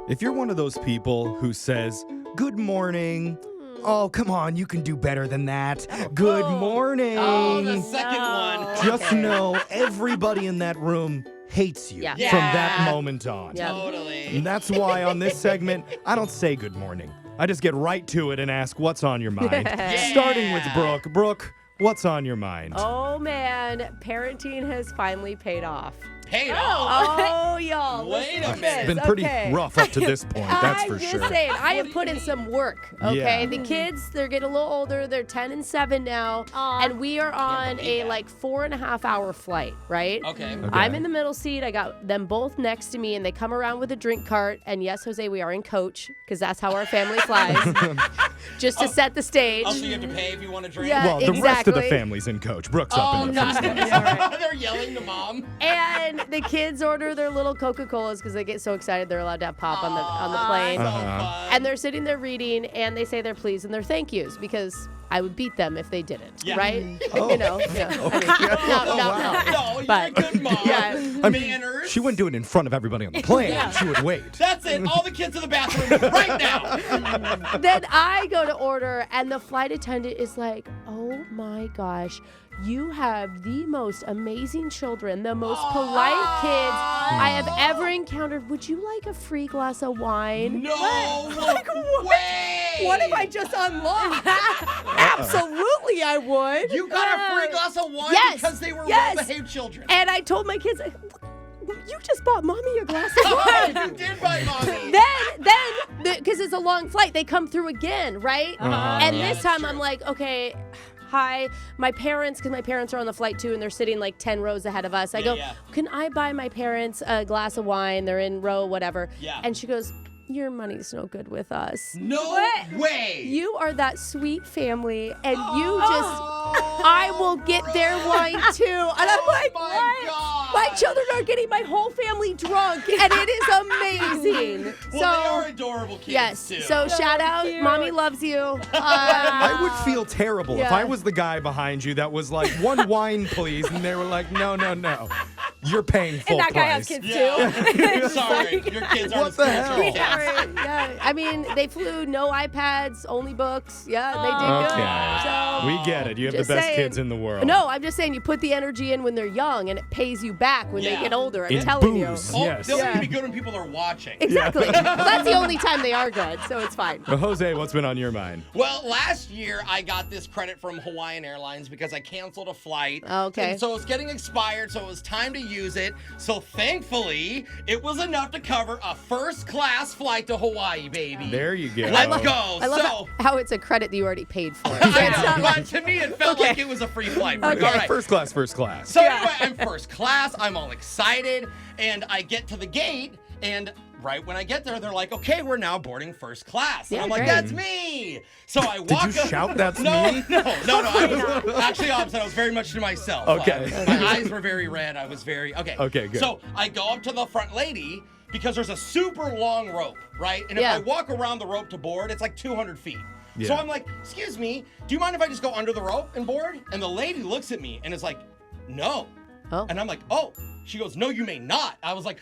If you're one of those people who says, good morning, oh, come on, you can do better than that. Good morning. Oh, the second one. Just know everybody in that room hates you from that moment on. Yeah. Totally. And that's why on this segment, I don't say good morning. I just get right to it and ask what's on your mind. Starting with Brooke. Brooke, what's on your mind? Oh, man. Parenting has finally paid off. Paid off? Oh, y'all. Wait a minute. It's been pretty rough up to this point, that's for sure. I'm just saying, I have put in some work, okay? Yeah. The kids, they're getting a little older. They're 10 and 7 now. And we are on a 4.5-hour flight, right? Okay. I'm in the middle seat. I got them both next to me, and they come around with a drink cart. And yes, Jose, we are in coach, because that's how our family flies. Just to set the stage. Also, you have to pay if you want to drink? Yeah, Well, the rest of the family's in coach. Brooke's up in the first class. They're yelling to mom. And the kids order their little Coca-Colas because they get so excited they're allowed to have pop on the plane. So fun. And they're sitting there reading, and they say their please and their thank yous because I would beat them if they didn't, right? Oh. You know, yeah. No, you're But- a good mom. Yeah. Manners. She wouldn't do it in front of everybody on the plane. She would wait. That's it. All the kids in the bathroom right now. Then I go to order, and the flight attendant is like, oh my gosh, you have the most amazing children, the most polite kids I have ever encountered. Would you like a free glass of wine? No way. What have I just unlocked? Absolutely, I would. You got a free glass of wine Yes. because they were Yes. well-behaved children. And I told my kids, you just bought mommy a glass of wine. You did buy mommy. then, because it's a long flight, they come through again, right? And Yeah, this that's time true. I'm like, okay, hi, my parents, because my parents are on the flight too, and they're sitting like 10 rows ahead of us. I go, can I buy my parents a glass of wine? They're in row, whatever. Yeah. And she goes, your money's no good with us. No way. You are that sweet family, and you just, I will get their wine too. And I'm like, my God. my children are getting my whole family drunk, and it is amazing. Well, they are adorable kids, yes. too. So shout out, mommy loves you. I would feel terrible if Yeah. I was the guy behind you that was like, one wine, please. And they were like, no. You're paying full And that guy has price. kids Yeah. Sorry, your kids aren't What the hell? spiritual kids. Yeah. I mean, they flew no iPads, only books. Yeah, they did Okay. good. So, We get it. You have the just best saying. kids in the world. No, I'm just saying you put the energy in when they're young, and it pays you back when they Yeah. get older. I'm In telling booze. you. Oh, Yes. they'll Yeah. even be good when people are watching. Exactly. Well, that's the only time they are good, so it's fine. Well, Jose, what's been on your mind? Well, last year I got this credit from Hawaiian Airlines because I canceled a flight. Okay. And so it's getting expired, so it was time to use it. So thankfully, it was enough to cover a first-class flight to Hawaii, baby. There you go. Let's go. I love So how it's a credit that you already paid for. I It's know, not but like- to me it felt like it was a free flight. Okay. All right. First class. So anyway, I'm first class. I'm all excited, and I get to the gate, and right when I get there, they're like, "Okay, we're now boarding first class." And Yeah, I'm like, great. "That's me." So I walk. Did you up- shout, "That's no, me"? No. I was actually opposite. I was very much to myself. Okay. My eyes were very red. I was very okay. Okay, good. So I go up to the front lady because there's a super long rope, right? And if Yeah. I walk around the rope to board, it's like 200 feet. So Yeah. I'm like, "Excuse me, do you mind if I just go under the rope and board?" And the lady looks at me and is like, "No." Oh. And I'm like, "Oh." She goes, "No, you may not." I was like,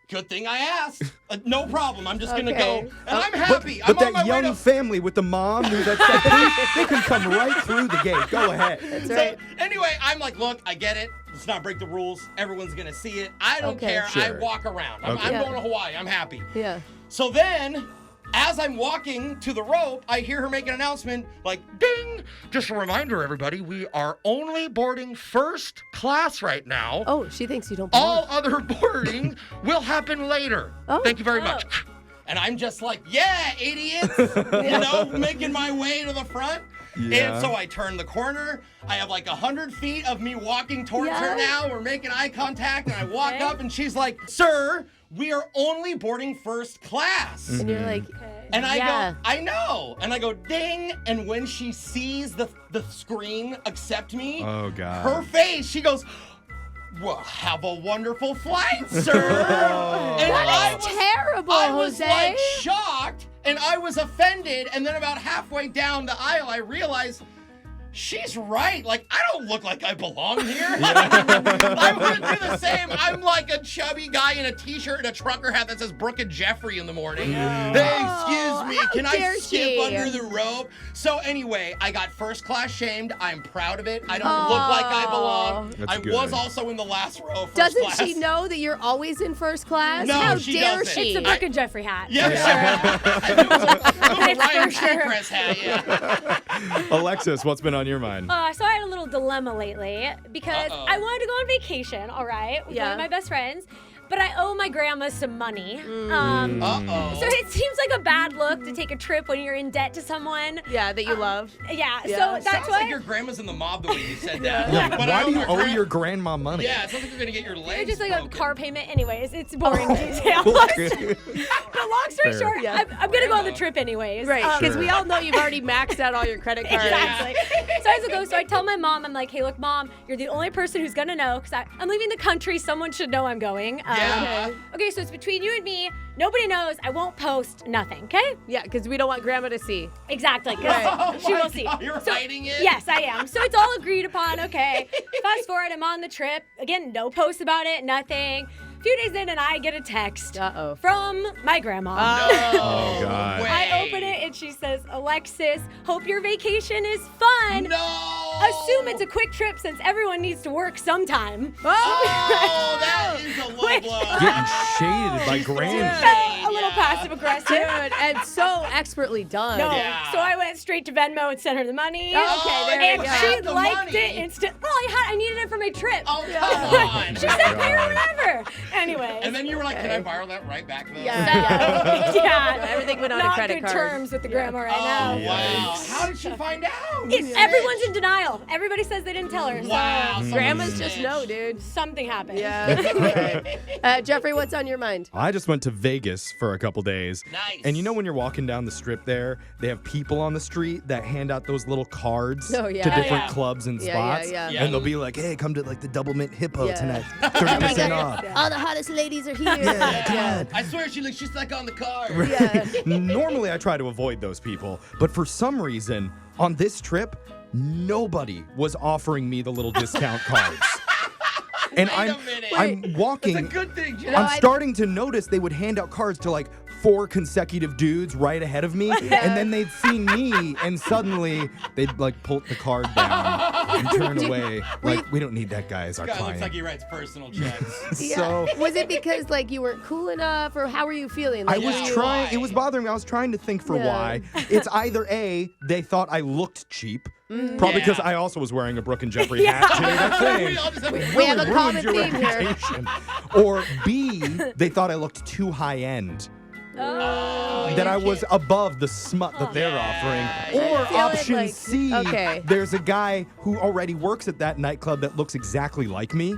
"Good thing I asked. No problem. I'm just gonna go." Okay. And I'm happy. I'm But on my that way young to. family with the mom who that's like, please, they can come right through the gate. Go ahead. That's So right. anyway, I'm like, "Look, I get it. Let's not break the rules. Everyone's gonna see it. I don't Okay. care. I Sure. walk around. I'm, Okay. I'm Yeah. going to Hawaii. I'm happy." Yeah. So then, as I'm walking to the rope, I hear her make an announcement like, "Ding! Just a reminder, everybody, we are only boarding first class right now. Oh, she thinks you don't All belong. other boarding will happen later. Oh. Thank you very much." And I'm just like, "Yeah, idiots," making my way to the front. Yeah. And so I turn the corner. I have like 100 feet of me walking towards her Yeah. now. We're making eye contact, and I walk up, and she's like, "Sir, we are only boarding first class." And you're like, And I Yeah. go, "I know." And I go, "Ding." And when she sees the screen accept me, Oh, God. her face, she goes, "Well, have a wonderful flight, sir." And that is terrible, I was Jose. like shocked, and I was offended. And then about halfway down the aisle, I realized she's right. Like, I don't look like I belong here. I wouldn't do the same. I'm like a chubby guy in a t-shirt and a trucker hat that says Brooke and Jeffrey in the morning. Hey, excuse me. Can I skip under the rope? So anyway, I got first class shamed. I'm proud of it. I don't look like I belong. That's I good. was also in the last row first Doesn't class. she know that you're always in first class? No, How she dare doesn't. she? It's the Brooke and Jeffrey hat. Yeah, sure. It was a Ryan For sure. Seacrest hat, yeah. Alexis, what's been on your mind? So I had a little dilemma lately because I wanted to go on vacation, all right, with one of my best friends, but I owe my grandma some money. Uh-oh. So it seems like a bad look to take a trip when you're in debt to someone. Yeah, that you love. Yeah, Yeah. so that's Sounds why. like your grandma's in the mob the way you said that. Yeah, But I why do you owe gran- your grandma money? Yeah, it sounds like you're gonna get your legs It's just like broken. a car payment. Anyways, it's boring details. Okay. But long story Fair. short, Yeah. I'm going to go on the trip anyways. Right, because Sure. we all know you've already maxed out all your credit cards. Exactly. So I go. So I tell my mom, I'm like, hey, look, Mom, you're the only person who's going to know because I'm leaving the country. Someone should know I'm going. Yeah. Okay, so it's between you and me. Nobody knows. I won't post nothing, okay? Yeah, because we don't want grandma to see. Exactly. 'cause Right. she will see. God, you're So- hiding it? Yes, I am. So it's all agreed upon. Okay. Fast forward, I'm on the trip. Again, no posts about it, nothing. A few days in, and I get a text Uh-oh. from my grandma. Oh, God. way. I open it, and she says, Alexis, hope your vacation is fun. No. Assume it's a quick trip since everyone needs to work sometime. Oh, that is a low blow. Getting shaded by granny. A little passive aggressive. Dude, and so expertly done. No. Yeah. So I went straight to Venmo and sent her the money. Okay, there and you go. she Have the liked money. it instant. Well, I needed it for my trip. Oh, come on. She said pay or whatever. Anyway. And then you were like, can I borrow that right back though? Yeah. yeah. Everything went on a Not credit good card. terms with the grandma right Oh, now. wow. Yikes. How did she find out? Everyone's in denial. Everybody says they didn't tell her. Wow. So someone Grandmas just snitched. know, dude. something happened. Yeah. Right. Jeffrey, what's on your mind? I just went to Vegas for a couple days. Nice. And you know when you're walking down the strip there, they have people on the street that hand out those little cards Oh, yeah. to different Yeah. clubs and Yeah, spots. yeah. Yeah. And they'll be like, hey, come to like the Double Mint Hippo Yeah. tonight. Oh my 30% God. off. All the hottest ladies are here. Yeah, come on. I swear she's stuck on the card. Yeah. Normally I try to avoid those people, but for some reason, on this trip, nobody was offering me the little discount cards. And Wait a minute. I'm walking. It's a good thing, Jeff. I'm starting to notice they would hand out cards to like 4 consecutive dudes right ahead of me, and then they'd see me, and suddenly they'd like pull the card down and turn away. Like, we don't need that guy as our Guy client. looks like he writes personal checks. Yeah. So Was it because like you weren't cool enough, or how were you feeling? I Like, was were you- trying. It why? was bothering me. I was trying to think for Yeah. why. It's either A, they thought I looked cheap, probably because Yeah. I also was wearing a Brooke and Jeffrey hat too. That thing We all just have We have a ruins common your theme here. reputation. Or B, they thought I looked too high end. Oh, That you I was can't- above the smut that they're Yeah, offering. yeah. Or I feel option like- C, okay. there's a guy who already works at that nightclub that looks exactly like me.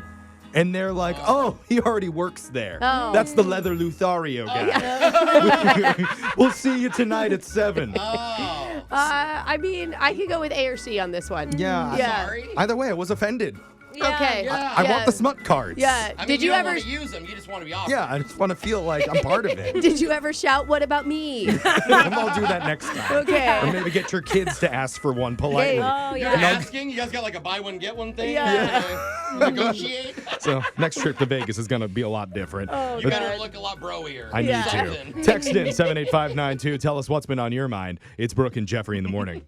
And they're like, oh, he already works there. Oh. That's the leather Lothario guy. We'll see you tonight at 7. Oh. I mean, I could go with A or C on this one. Yeah. Yeah. Sorry. Either way, I was offended. Okay. Yeah. I want the smut cards. Yeah. I mean, Did you you don't ever? want to use them. You just want to be off. Yeah, I just want to feel like I'm part of it. Did you ever shout, "What about me"? I'll do that next time. Okay. Or maybe get your kids to ask for one politely. Oh, You're yeah. asking? You guys got like a buy one, get one thing? Yeah. Negotiate? So next trip to Vegas is going to be a lot different. Oh, You But better look a lot broier. I need Yeah. to. Something. Text in 78592. Tell us what's been on your mind. It's Brooke and Jeffrey in the morning.